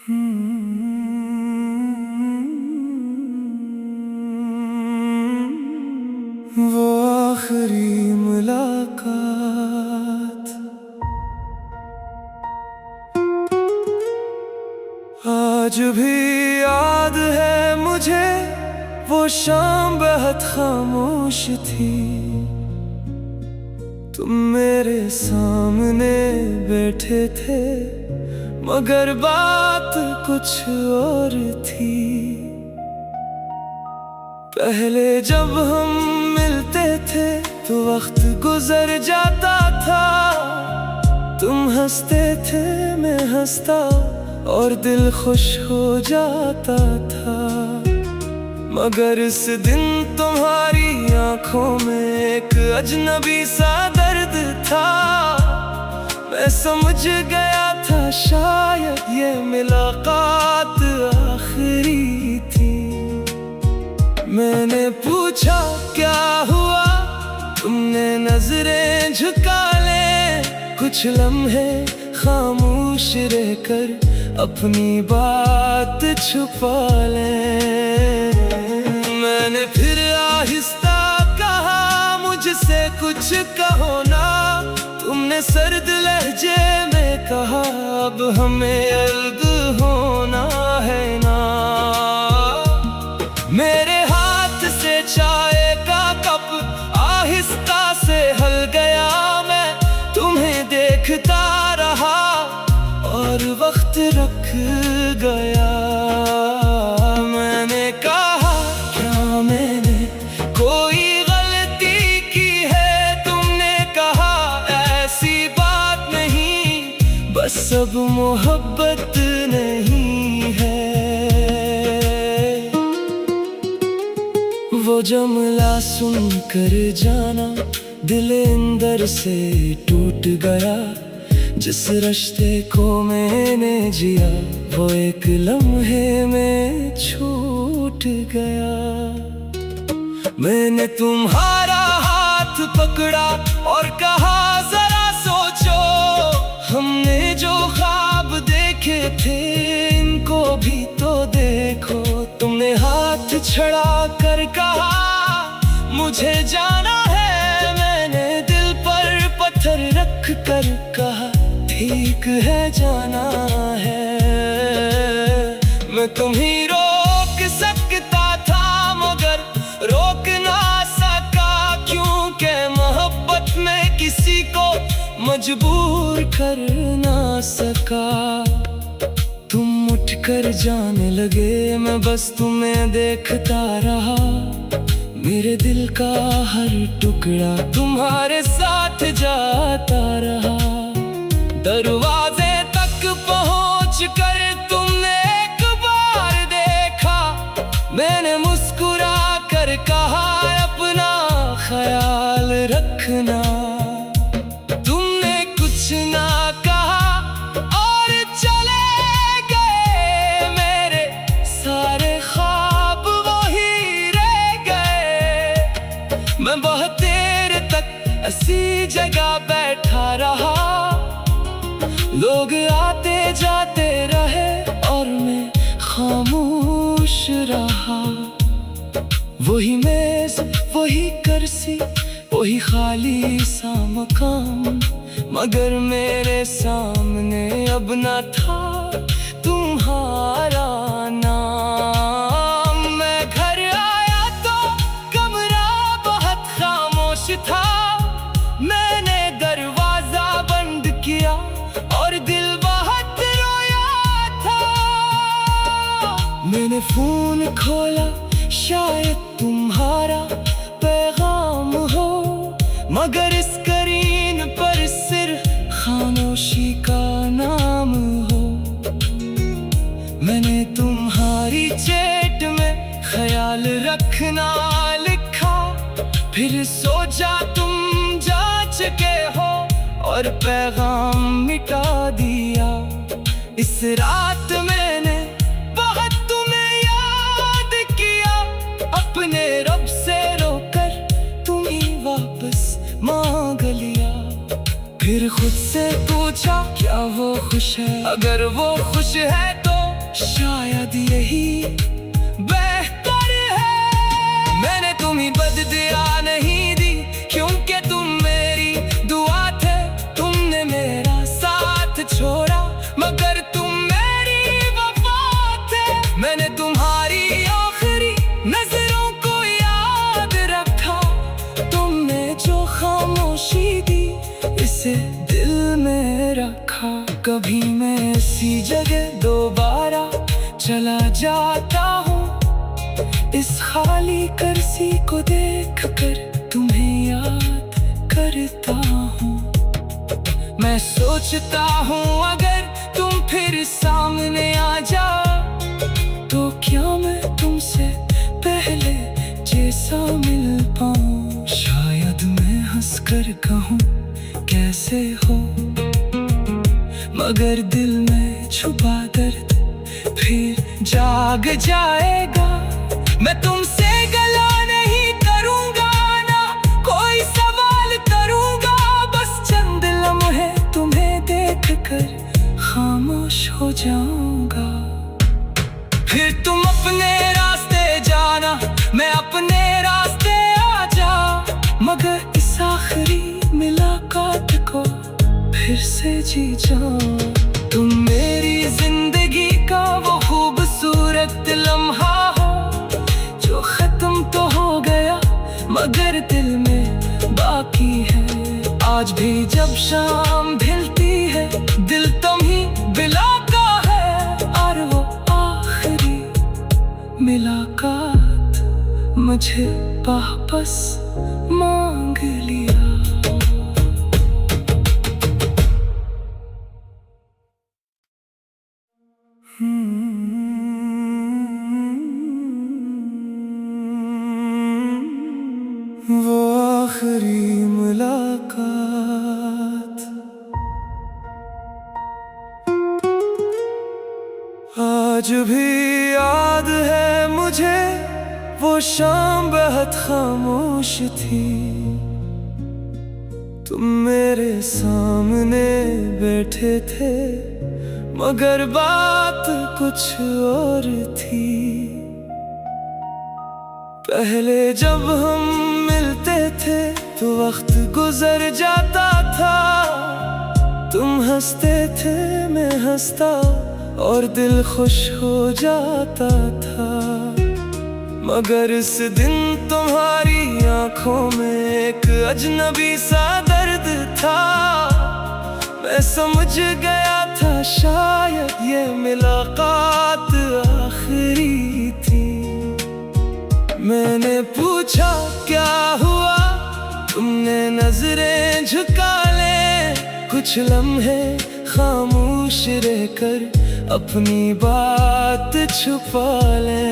वो आखिरी मुलाकात आज भी याद है मुझे। वो शाम बहुत खामोश थी, तुम मेरे सामने बैठे थे, मगर बात कुछ और थी। पहले जब हम मिलते थे तो वक्त गुजर जाता था। तुम हंसते थे, मैं हंसता, और दिल खुश हो जाता था। मगर इस दिन तुम्हारी आंखों में एक अजनबी सा दर्द था। मैं समझ गया था शायद ये मुलाकात आखिरी थी। मैंने पूछा क्या हुआ, तुमने नजरें झुका ले, कुछ लम्हे खामोश रहकर अपनी बात छुपा ले। मैंने फिर आहिस्ता कहा, मुझसे कुछ कहो ना। तुमने सर्द लहजे में कहा, अब हमें अलग होना है ना। मेरे हाथ से चाय का कप आहिस्ता से हल गया। मैं तुम्हें देखता रहा और वक्त रख गया। मैंने कहा क्या मैंने कोई गलती की है। तुमने कहा ऐसी बात नहीं, बस अब मोहब्बत नहीं है। वो जुमला सुनकर जाना दिल अंदर से टूट गया। जिस रिश्ते को मैंने जिया वो एक लम्हे में छूट गया। मैंने तुम्हारा हाथ पकड़ा और कहा जरा सोचो, हमने जो ख्वाब देखे थे इनको भी तो देखो। तुमने हाथ छड़ा कर कहा मुझे जाना है। मैंने दिल पर पत्थर रख कर कहा ठीक है जाना है। मैं तुम्हें रोक सकता था मगर रोक ना सका, क्योंकि मोहब्बत में किसी को मजबूर कर ना सका। तुम उठकर जाने लगे, मैं बस तुम्हें देखता रहा। मेरे दिल का हर टुकड़ा तुम्हारे साथ जाता रहा। दरवाजे तक पहुंच कर तुमने एक बार देखा। मैंने मुस्कुरा कर कहा अपना ख्याल रखना। तुमने कुछ ना कहा और चले गए। मेरे सारे ख्वाब वही रह गए। मैं बहुत देर तक ऐसी जगह बैठा रहा। लोग आते जाते रहे और मैं खामोश रहा। वही मेज, वही कुर्सी, वही खाली सा मकाम, मगर मेरे सामने अब न था तुम्हारा नाम। मैं घर आया तो कमरा बहुत खामोश था। मैंने दरवाजा बंद किया और दिल बहुत रोया था। मैंने फोन खोला, शायद तुम्हारा पैगाम हो, मगर इस स्क्रीन पर सिर्फ खामोशी का नाम हो। मैंने तुम्हारी चैट में ख्याल रखना लिखा, फिर सोचा तुम जा चुके हो और पैगाम मिटा दिया। इस रात मैंने बहुत तुम्हें याद किया, अपने रब से रोकर तुम्हें वापस मांग लिया। फिर खुद से पूछा क्या वो खुश है, अगर वो खुश है तो शायद यही बेहतर है। मैंने तुम्हें बददिया नहीं दी, क्योंकि तुम मेरी दुआ थे। तुमने मेरा साथ छोड़ा, मगर तुम मेरी वफा थे। मैंने तुम्हारी आखिरी नजरों को याद रखा। तुमने जो खामोशी दी, इसे दिल में रखा। कभी मैं इसी जगह दोबारा चला जाता हूँ, इस खाली कुर्सी को देख कर तुम्हें याद करता हूँ। मैं सोचता हूँ अगर तुम फिर सामने आ जाओ, तो क्या मैं तुमसे पहले जैसा मिल पाऊँ। शायद मैं हंसकर कहूँ कैसे हो, मगर दिल में छुपा दर्द फिर जाग जाएगा। मैं तुमसे गला नहीं करूंगा, ना कोई सवाल करूंगा। बस चंद लम्हे तुम्हें देख कर खामोश हो जाऊंगा। फिर तुम अपने रास्ते जाना, मैं अपने रास्ते आ जा। मगर इस आखिरी मुलाकात को फिर से जी जाओ। तुम मेरी जिंदगी का वो खूबसूरत लम्हा हो, जो खत्म तो हो गया मगर दिल में बाकी है। आज भी जब शाम ढलती है, दिल तुम्हीं बुलाता है। और वो आखिरी मुलाकात मुझे वापस मांग लिया। वो आखिरी मुलाकात आज भी याद है मुझे। वो शाम बहुत खामोश थी, तुम मेरे सामने बैठे थे, मगर बात कुछ और थी। पहले जब हम मिलते थे तो वक्त गुजर जाता था। तुम हंसते थे, मैं हंसता, और दिल खुश हो जाता था। मगर इस दिन तुम्हारी आंखों में एक अजनबी सा दर्द था। मैं समझ गया था शायद ये मुलाकात आखिरी थी। मैंने पूछा क्या हुआ, तुमने नजरें झुका ले। कुछ लम्हे खामोश रहकर अपनी बात छुपा ले।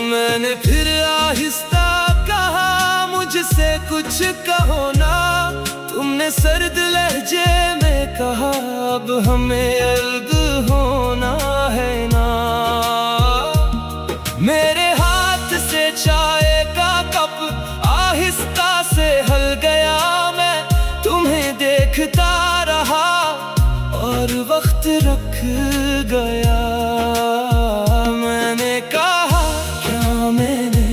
मैंने फिर आहिस्ता कहा मुझसे कुछ कहो ना। तुमने सर्द लहजे में कहा अब हमें अलग होना है ना। मेरे हाथ से चाय का कप आहिस्ता से हल गया। मैं तुम्हें देखता रहा और वक्त रख गया। मैंने कहा क्या मैंने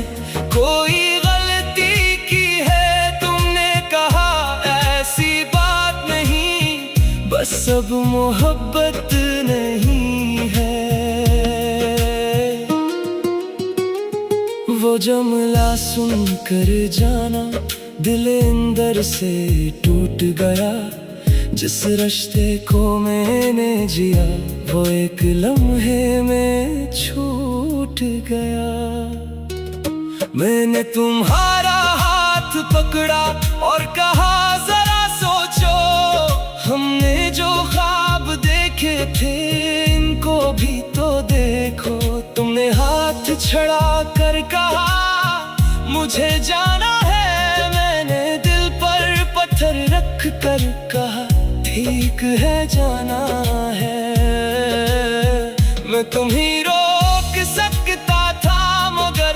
कोई गलती की है। तुमने कहा ऐसी बात नहीं, बस सब मोहब्बत नहीं है। वो जुमला सुनकर जाना दिल अंदर से टूट गया। जिस रिश्ते को मैंने जिया वो एक लम्हे में छूट गया। मैंने तुम्हारा हाथ पकड़ा और कहा जरा सोचो, हमने जो ख्वाब देखे थे इनको भी तो देखो। तुमने हाथ छड़ा कर कहा मुझे जाना है। मैंने दिल पर पत्थर रख कर कहा ठीक है जाना है। मैं तुम्हें रोक सकता था मगर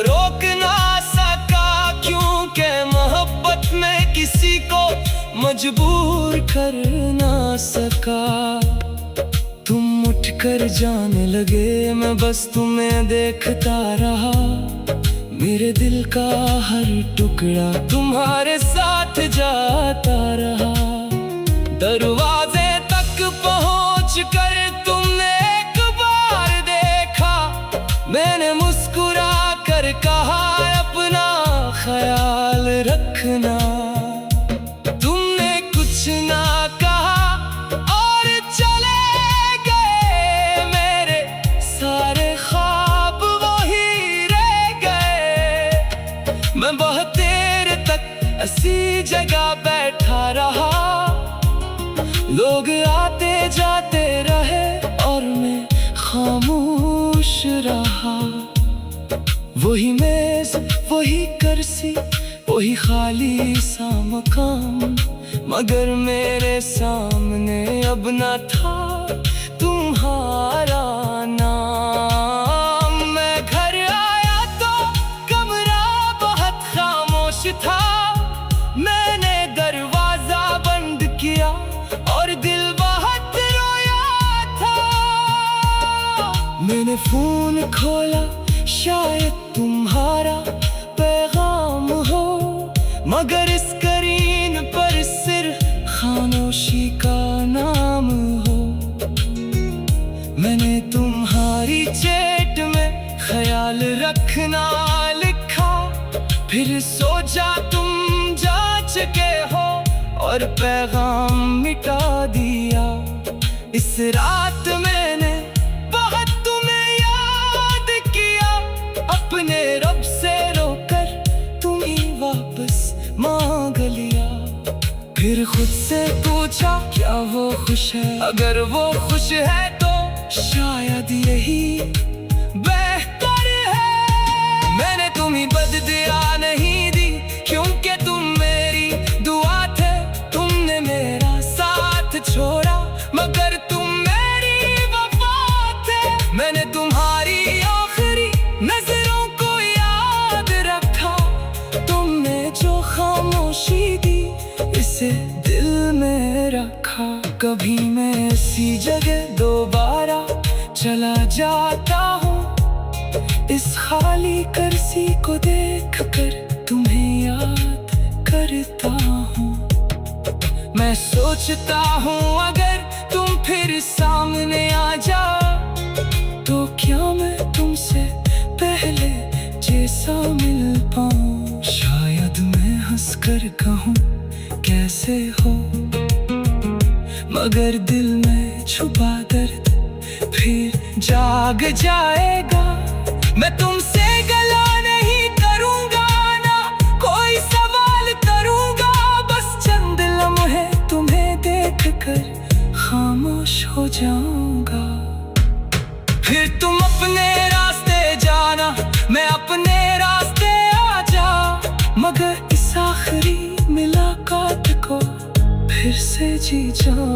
रोक ना सका, क्योंकि मोहब्बत में किसी को मजबूर कर ना सका। तुम उठ कर जाने लगे, मैं बस तुम्हें देखता रहा। मेरे दिल का हर टुकड़ा तुम्हारे साथ जाता रहा। दरवाजे तक पहुंच कर तुमने एक बार देखा, मैंने मुस्कुरा कर कहा अपना ख्याल रखना। तुमने कुछ ना कहा और चले गए, मेरे सारे ख्वाब वही रह गए। मैं बहुत देर तक ऐसी जगह बैठा रहा, लोग आते जाते रहे और मैं खामोश रहा। वही मेज, वही कुर्सी, वही खाली सा मकान, मगर मेरे सामने अब न था तुम्हारा नाम। मैं घर आया तो कमरा बहुत खामोश था, मैंने दरवाजा बंद किया और दिल बहुत रोया था। मैंने फोन खोला, शायद तुम्हारा पैगाम हो, मगर स्क्रीन पर सिर्फ खामोशी का नाम हो। मैंने तुम्हारी चैट में ख्याल रखना लिखा, फिर सोचा तुम जा चुके हो और पैगाम मिटा दिया। इस रात मैंने बहुत तुम्हें याद किया, अपने रब से रोकर तुम्हें वापस मांग लिया। फिर खुद से पूछा क्या वो खुश है, अगर वो खुश है तो शायद यही बेहतर है। मैंने तुम्हें बददुआ नहीं दी, क्योंकि तुम मेरी दुआ थे। तुमने मेरा साथ छोड़ा, मगर तुम मेरी वफा थे। मैंने तुम्हारी आखिरी नजरों को याद रखा, तुमने जो खामोशी दी इसे दिल में रखा। कभी मैं ऐसी जगह दोबारा चला जाता हूँ, इस खाली कुर्सी को देख कर तुम्हें याद करता हूँ। मैं सोचता हूँ अगर तुम फिर सामने आ जाओ, तो क्या मैं तुमसे पहले जैसा मिल पाऊँ। शायद मैं हंसकर कहूँ कैसे हो, मगर दिल में छुपा दर्द फिर जाग जाएगा। मैं तुमसे गला नहीं करूंगा, ना कोई सवाल करूंगा, बस चंद लम्हे तुम्हें देख कर खामोश हो जाऊंगा। फिर तुम अपने रास्ते जाना, मैं अपने रास्ते आ जा, मगर इस आखिरी मुलाकात को फिर से जी जाओ।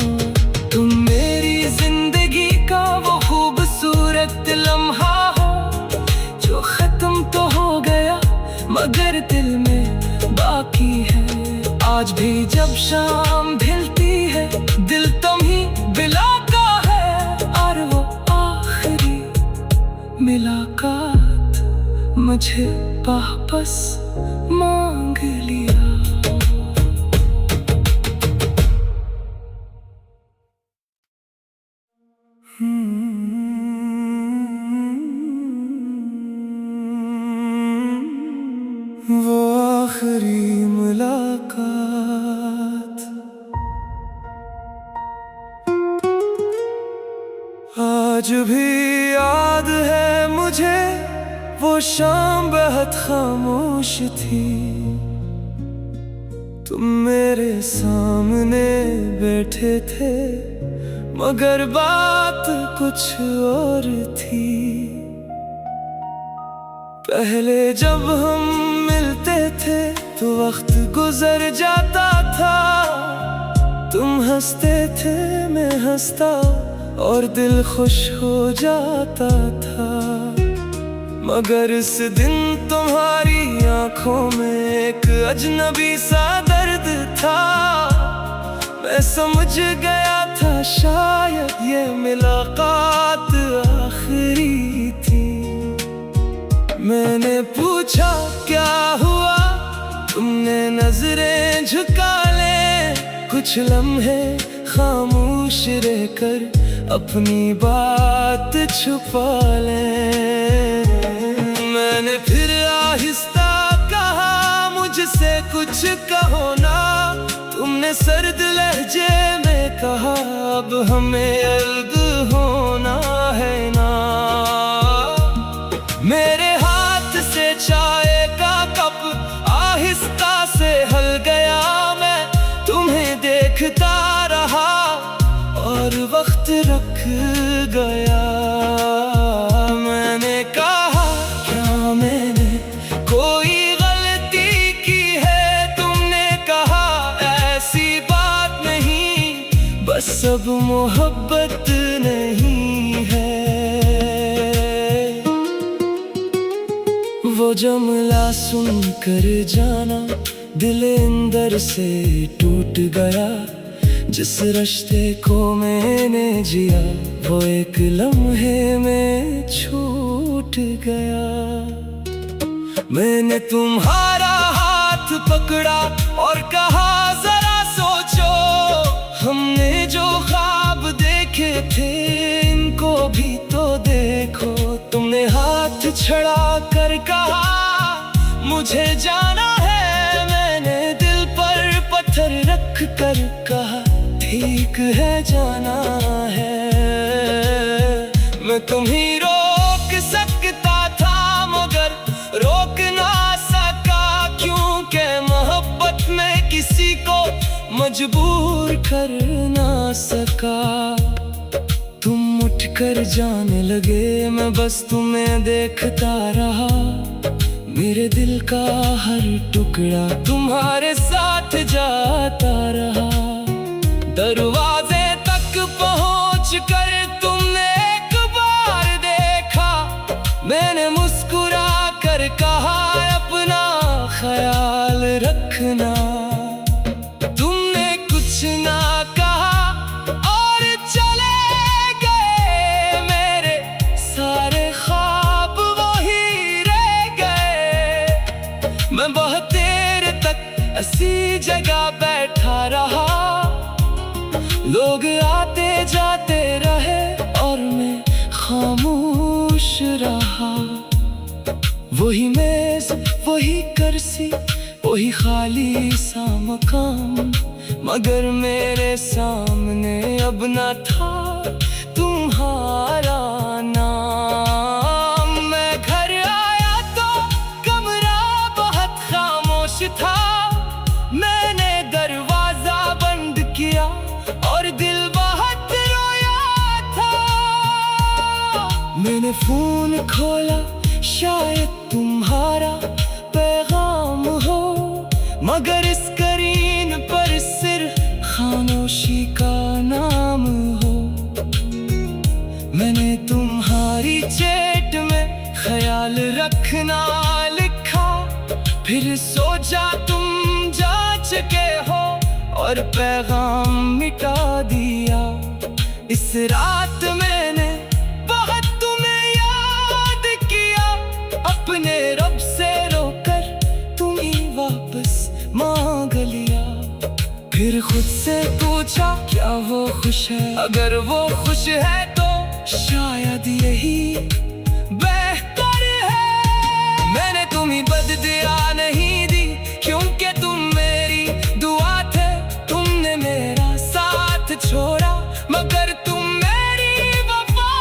तुम मेरी जिंदगी का वो खूबसूरत लम्हा हो, जो खत्म तो हो गया मगर दिल में बाकी है। आज भी जब शाम ढलती है, दिल तुम्हीं बुलाता है, और वो आखिरी मुलाकात मुझे वापस मांग लिया। वो आखिरी मुलाकात आज भी याद है मुझे, वो शाम बहुत खामोश थी। तुम मेरे सामने बैठे थे, मगर बात कुछ और थी। पहले जब हम मिलते थे तो वक्त गुजर जाता था, तुम हंसते थे मैं हंसता और दिल खुश हो जाता था। मगर इस दिन तुम्हारी आंखों में एक अजनबी सा दर्द था। मैं समझ गया था शायद ये मुलाकात कुछ लम्हे खामोश रहकर अपनी बात छुपा ले। मैंने फिर आहिस्ता कहा, मुझसे कुछ कहो ना। तुमने सर्द लहजे में कहा, अब हमें अलग होना है ना। मेरे हाथ से चाय का कप आहिस्ता से हल गया। मैं तुम्हें देखता रहा और वक्त रख गया। मैंने कहा, क्या मैंने कोई गलती की है? तुमने कहा, ऐसी बात नहीं, बस अब मोहब्बत नहीं है। वो जुमला सुनकर जाना दिल अंदर से टूट गया। जिस रिश्ते को मैंने जिया, वो एक लम्हे में छूट गया। मैंने तुम्हारा हाथ पकड़ा और कहा, जरा सोचो, हमने जो ख्वाब देखे थे, इनको भी तो देखो। तुमने हाथ छड़ा कर कहा, मुझे जाना है। मैंने दिल पर पत्थर रख कर कहा, ठीक है जाना है। मैं तुम्हें रोक सकता था मगर रोक ना सका, क्योंकि मोहब्बत में किसी को मजबूर कर ना सका। तुम उठकर जाने लगे, मैं बस तुम्हें देखता रहा। मेरे दिल का हर टुकड़ा तुम्हारे साथ जाता रहा। दरवाजे तक पहुंच कर तुमने एक बार देखा। मैंने मुस्कुरा कर कहा, अपना ख्याल रखना। तुमने कुछ ना कहा और चले गए। मेरे सारे ख्वाब वही रह गए। मैं बहुत देर तक ऐसी जगह बैठा रहा। लोग आते जाते रहे और मैं खामोश रहा। वही मेज, वही कुर्सी, वही खाली सा मकान, मगर मेरे सामने अब न था तुम्हारा नाम। मैं घर आया तो कमरा बहुत खामोश था। मैंने दरवाजा बंद किया और दिल बहुत रोया था। मैंने फोन खोला, शायद तुम्हारा पैगाम हो, मगर स्क्रीन पर सिर्फ खामोशी का नाम हो। मैंने तुम्हारी चैट में ख्याल रखना लिखा, फिर सोचा तुम जा चुके हो और पैगाम मिटा दिया। इस रात मैंने बहुत तुम्हें याद किया, अपने रब से रोकर तुम्हें वापस मांग लिया। फिर खुद से पूछा, क्या वो खुश है? अगर वो खुश है तो शायद यही बेहतर है। मैंने तुम्हें बददिया नहीं दी, क्योंकि तुम मेरी दुआ थे। तुमने मेरा साथ छोड़ा, मगर तुम मेरी वफा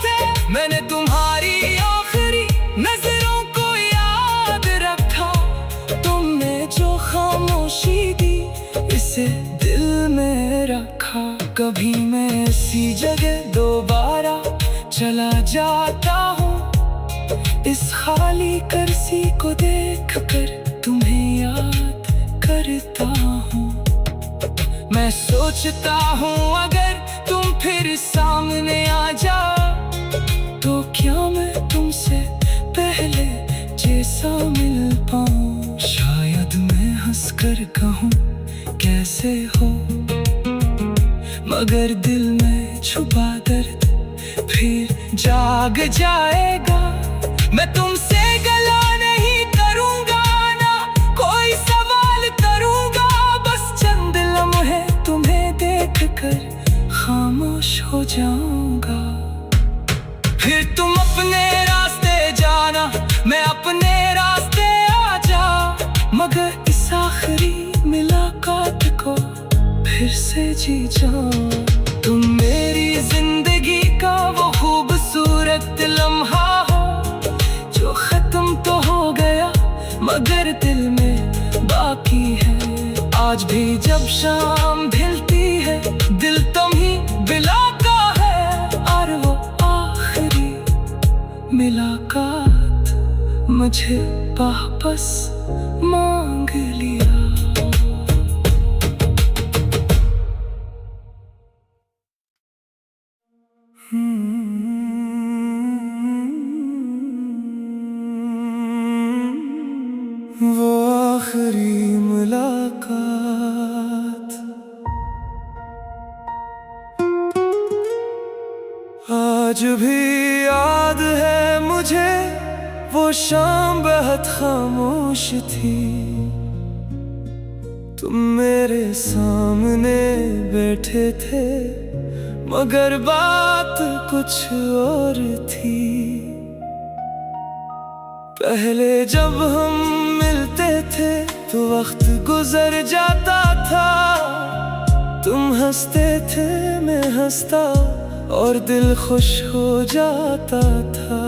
थे। मैंने तुम्हारी आखिरी नजरों को याद रखा। तुमने जो खामोशी दी, इसे दिल में रखा। कभी मैं ऐसी जगह दोबारा चला जाता हूँ, इस खाली कुर्सी को देखकर तुम्हें याद करता हूँ। मैं सोचता हूँ अगर तुम फिर सामने आ जाओ, तो क्या मैं तुमसे पहले जैसा मिल पाऊँ। शायद मैं हंसकर कहूँ, कैसे हो, मगर दिल में छुपा दर्द फिर जाग जाएगा। मैं तुमसे गला नहीं करूंगा, ना कोई सवाल करूंगा, बस चंद लम्हे तुम हो जाऊंगा। फिर तुम अपने रास्ते जाना, मैं अपने रास्ते आ जा, मगर इस आखिरी मुलाकात को फिर से जी जाऊं। तुम मेरी जिंदगी का वो खूबसूरत लम्हा हो जो खत्म तो हो गया मगर दिल में बाकी है। आज भी जब शाम ढलती है दिल तुम्ही बिलाता है, और वो आखिरी मुलाकात मुझे वापस मांग लिया। वो आखिरी मुलाकात आज भी याद है मुझे, वो शाम बहुत खामोश थी। तुम मेरे सामने बैठे थे मगर बात कुछ और थी। पहले जब हम मिलते थे तो वक्त गुजर जाता था, तुम हंसते थे मैं हंसता और दिल खुश हो जाता था।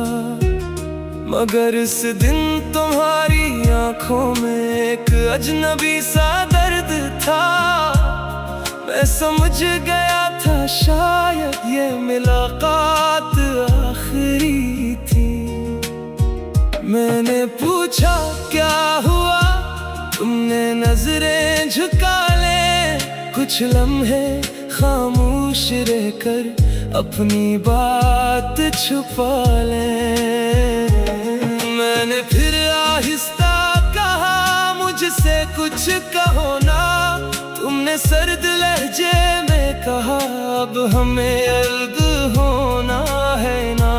मगर इस दिन तुम्हारी आंखों में एक अजनबी सा दर्द था। मैं समझ गया था शायद ये मुलाकात आखिरी थी। मैंने पूछा क्या हुआ, तुमने नजरें झुका ले, कुछ लम्हे खामोश रहकर अपनी बात छुपा ले। मैंने फिर आहिस्ता कहा मुझसे कुछ कहो ना, तुमने सर्द लहजे में कहा अब हमें अलग होना है ना।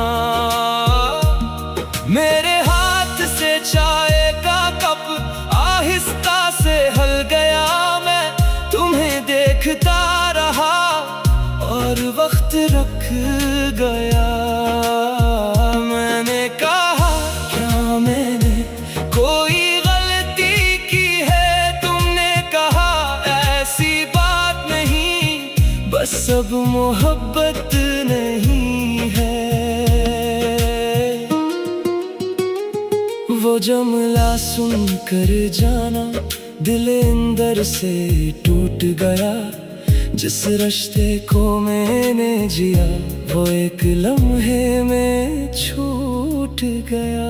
मेरे हाथ से चाय का कप आहिस्ता से हल गया, मैं तुम्हें देखता रहा और वक्त रख गया। मैंने कहा क्या मैंने कोई गलती की है, तुमने कहा ऐसी बात नहीं, बस अब मोहब्बत नहीं है। वो जुमला सुनकर जाना दिल अंदर से टूट गया। जिस रिश्ते को मैंने जिया वो एक लम्हे में छूट गया।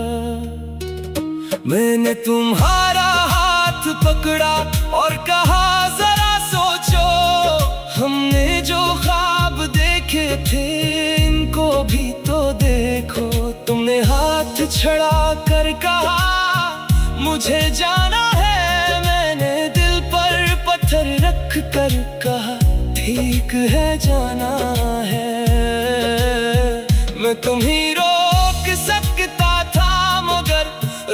मैंने तुम्हारा हाथ पकड़ा और कहा जरा सोचो, हमने जो ख्वाब देखे थे इनको भी तो देखो। तुमने हाथ छड़ा कर कहा मुझे जाना है, मैंने दिल पर पत्थर रख कर कहा ठीक है जाना है। मैं तुम्हें रोक सकता था मगर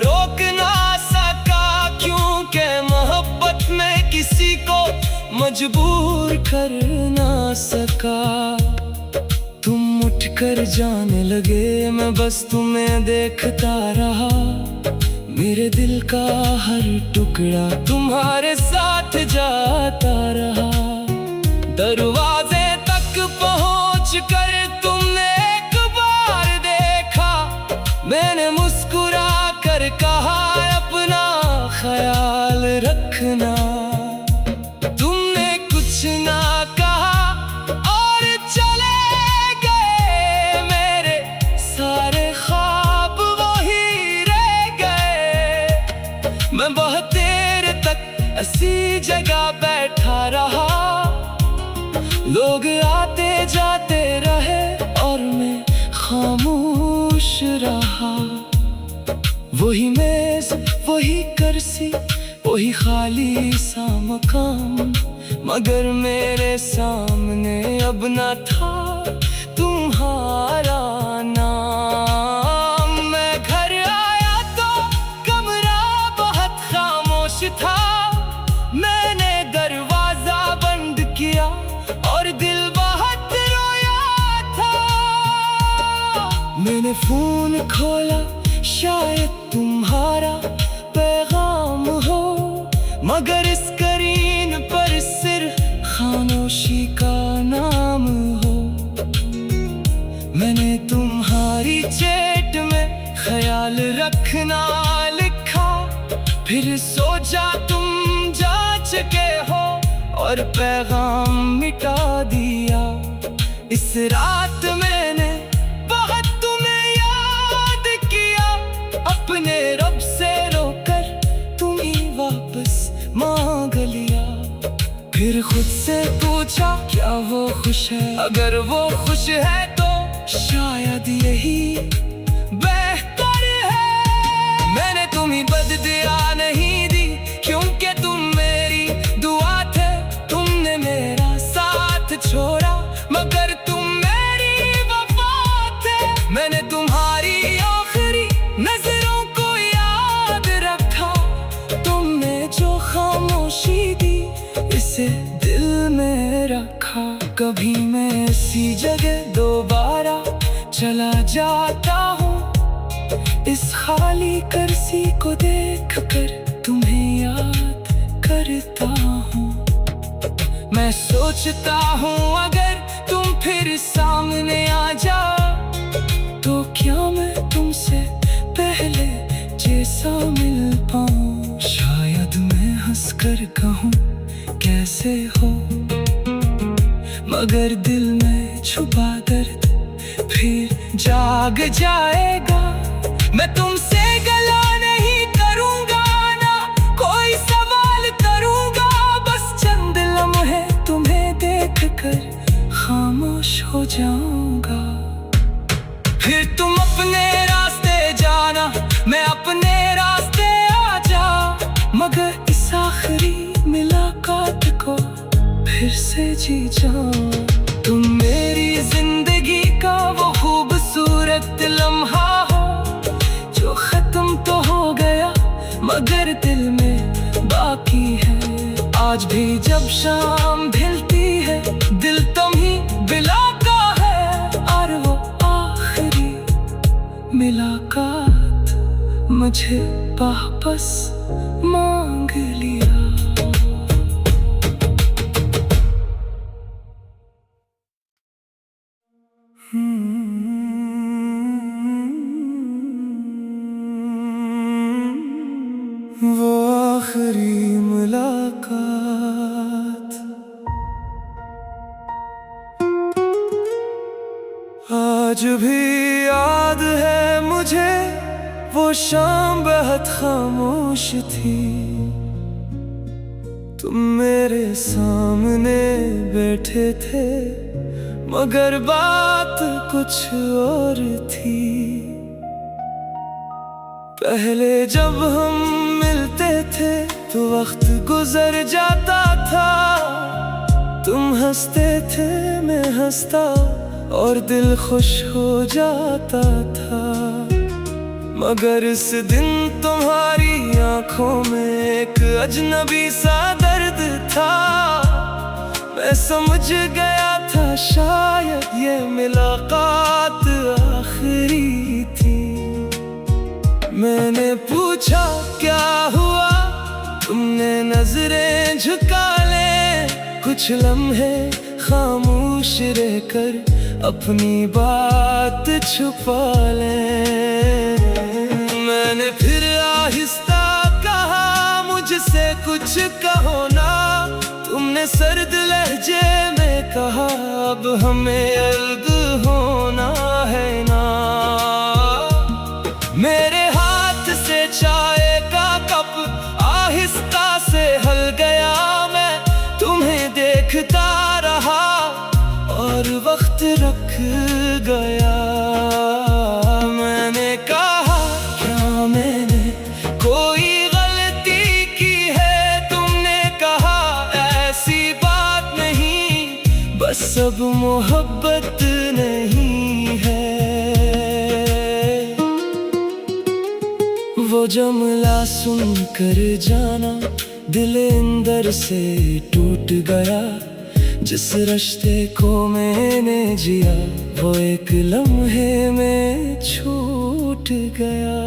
रोक ना सका, क्योंकि मोहब्बत में किसी को मजबूर कर ना सका। तुम उठकर जाने लगे मैं बस तुम्हें देखता रहा, मेरे दिल का हर टुकड़ा तुम्हारे साथ जाता रहा। दरवाजे तक पहुंच कर तुमने एक बार देखा, मैंने मुस्कुरा कर कहा अपना ख्याल रखना। तुमने कुछ ना कहा और चले गए, मेरे सारे ख्वाब वही रह गए। मैं बहुत देर तक ऐसी जगह बैठा रहा, लोग आते जाते रहे और मैं खामोश रहा। वही मेज वही कुर्सी वही खाली सा मकाम, मगर मेरे सामने अब न था तुम्हारा नाम। मैं घर आया तो कमरा बहुत खामोश था, मैंने दरवाजा बंद किया और दिल बहुत रोया। मैंने फोन खोला, शायद तुम्हारा पैगाम हो, मगर इस स्क्रीन पर सिर्फ खामोशी का नाम हो। मैंने तुम्हारी चैट में ख्याल रखना लिखा, फिर सोचा तुम जांच के हो और पैगाम मिटा दिया। इस रात मैंने बहुत तुम्हें याद किया, अपने रब से रोकर तुम्हें वापस मांग लिया। फिर खुद से पूछा क्या वो खुश है, अगर वो खुश है तो शायद यही बेहतर है। मैंने तुम्हें बददिया नहीं दी, क्योंकि तुम मेरी दुआ थे। तुमने मेरा साथ छोड़ा, मगर तुम मेरी वफा थे। मैंने तुम्हारी आखिरी नजरों को याद रखा, तुमने जो खामोशी दी इसे दिल में रखा। कभी मैं ऐसी जगह दोबारा चला जाता हूँ, इस खाली कुर्सी को देखकर तुम्हें याद करता हूँ। मैं सोचता हूँ अगर तुम फिर सामने आ जाओ, तो क्या मैं तुमसे पहले जैसा मिल पाऊँ। शायद मैं हंसकर कहूँ कैसे हो, मगर दिल में छुपा दर्द फिर जाग जाएगा। मैं तुमसे गला नहीं करूंगा, ना कोई सवाल करूंगा, बस चंद लम्हे तुम्हें देखकर खामोश हो जाऊंगा। फिर तुम अपने रास्ते जाना, मैं अपने रास्ते आ जा, मगर इस आखिरी मुलाकात को फिर से जी जाऊं। तुम मेरी जिंदगी का वो खूबसूरत लम्हा हो, जो खत्म तो हो गया मगर दिल में बाकी है। आज भी जब शाम ढलती है, दिल तुम्हीं बुलाता है, और वो आखिरी मुलाकात मुझे वापस मांग लिया। वो आखिरी मुलाकात आज भी याद है मुझे, वो शाम बहुत खामोश थी। तुम मेरे सामने बैठे थे, मगर बात कुछ और थी। पहले जब हम मिलते थे तो वक्त गुजर जाता था, तुम हंसते थे मैं हंसता और दिल खुश हो जाता था। मगर इस दिन तुम्हारी आंखों में एक अजनबी सा दर्द था। मैं समझ गया था शायद ये मुलाकात आखिरी थी। मैंने पूछा क्या हुआ, तुमने नजरें झुका ले, कुछ लम्हे खामोश रहकर अपनी बात छुपा ले। मैंने फिर आहिस्ता कहा मुझसे कुछ कहो ना, तुमने सर्द लहजे में कहा अब हमें अलग होना है ना। मेरे हाथ से चाय का कप आहिस्ता से हल गया, मैं तुम्हें देखता रहा और वक्त रख गया। मैंने कहा क्या मैंने कोई गलती की है, तुमने कहा ऐसी बात नहीं, बस अब मोहब्बत नहीं है। वो जुमला सुनकर जाना दिल अंदर से टूट गया, जिस रिश्ते को मैंने जिया वो एक लम्हे में छूट गया।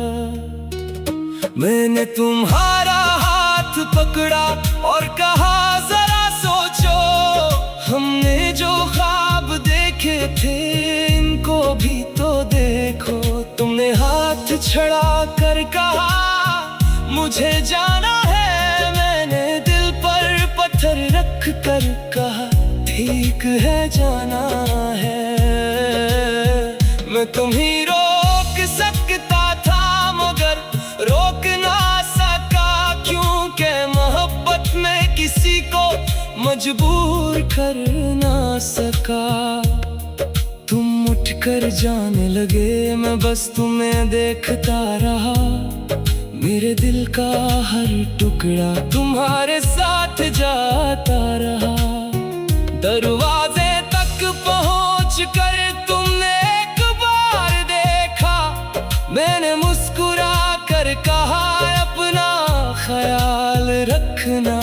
मैंने तुम्हारा हाथ पकड़ा और कहा जरा सोचो, हमने जो ख्वाब देखे थे इनको भी तो देखो। तुमने हाथ छड़ा कर कहा मुझे जाना है, मैंने दिल पर पत्थर रख कर कहा ठीक है जाना है। मैं तुम्हें रोक सकता था मगर रोक ना सका, क्योंकि मोहब्बत में किसी को मजबूर कर ना सका। तुम उठकर जाने लगे, मैं बस तुम्हें देखता रहा। मेरे दिल का हर टुकड़ा तुम्हारे साथ जाता रहा। दरवाजे तक पहुंच कर तुमने एक बार देखा, मैंने मुस्कुरा कर कहा अपना ख्याल रखना।